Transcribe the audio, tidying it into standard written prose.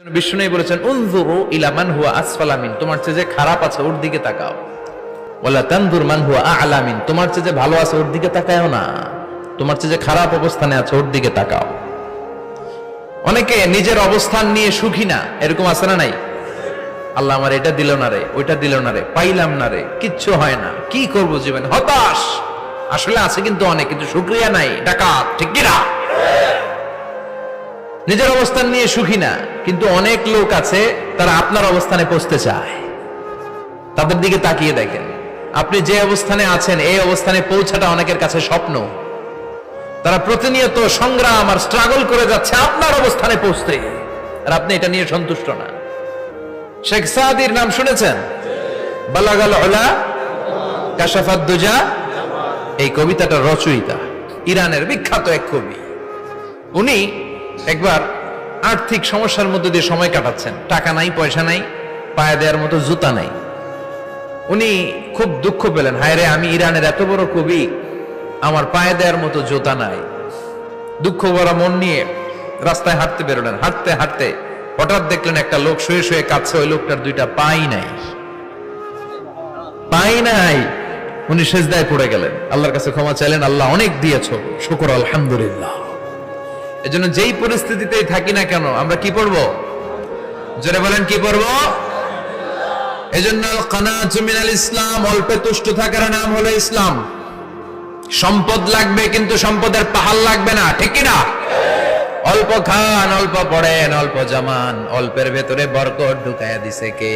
বিষ্ণু বলেছেন উনজুরু ইলা মান হুয়া আসফালা মিন, তোমার চেয়ে যে খারাপ আছে ওর দিকে তাকাও। ওয়ালা তানজুর মান হুয়া আ'লা মিন, তোমার চেয়ে যে ভালো আছে ওর দিকে তাকায়ও না, তোমার চেয়ে যে খারাপ অবস্থানে আছে ওর দিকে তাকাও। অনেকে নিজের অবস্থান নিয়ে সুখী না, এরকম আছে না নাই? আল্লাহ আমার এটা দিল না রে, ওইটা দিল না রে, পাইলাম না রে, কিচ্ছু হয় না, কি করব জীবনে, হতাশ। আসলে আছে কিন্তু অনেক, কিন্তু শুকরিয়া নাই, ডাকাত, ঠিক কি না? নিজের অবস্থান নিয়ে সুখী না, কিন্তু অনেক লোক আছে তারা আপনার অবস্থানে পৌঁছতে চায়। তাদের দিকে তাকিয়ে দেখেন, আপনি যে অবস্থানে আছেন এই অবস্থানে পৌঁছাটা অনেকের কাছে স্বপ্ন। তারা প্রতিনিয়ত সংগ্রাম আর স্ট্রাগল করে যাচ্ছে আপনার অবস্থানে পৌঁছতে, আর আপনি এটা নিয়ে সন্তুষ্ট না। শেখ সাদির নাম শুনেছেন? বালাগাল উলা কাশাফাদ দুজা, এই কবিতাটার রচয়িতা ইরানের বিখ্যাত এক কবি। উনি একবার আর্থিক সমস্যার মধ্যে দিয়ে সময় কাটাচ্ছেন, টাকা নাই, পয়সা নাই, পায়ে দেওয়ার মতো জুতা নাই। উনি খুব দুঃখ পেলেন, হায় রে, আমি ইরানের এত বড় কবি, আমার পায়ে দেওয়ার মতো জুতা নাই। দুঃখ ভরা মন নিয়ে রাস্তায় হাঁটতে বেরোলেন। হাঁটতে হাঁটতে হঠাৎ দেখলেন একটা লোক শুয়ে শুয়ে কাঁদছে, ওই লোকটার দুইটা পাই নাই, পাই নাই। উনি সেজদায় পড়ে গেলেন, আল্লাহর কাছে ক্ষমা চাইলেন, আল্লাহ অনেক দিয়েছো, শুকর আলহামদুলিল্লাহ। এজন্য যেই পরিস্থিতিতেই থাকি না কেন আমরা কি পড়বো? জোরে বলেন, কি পড়বো? এজন্য কানাতু মিনাল ইসলাম, অল্পে তুষ্ট থাকার নাম হলো ইসলাম। সম্পদ লাগবে কিন্তু সম্পদের পাহাড় লাগবে না, ঠিক কি না? অল্প খান, অল্প পড়েন, অল্প জামান, অল্পের ভেতরে বরকত ঢুকায়া দিছে কে?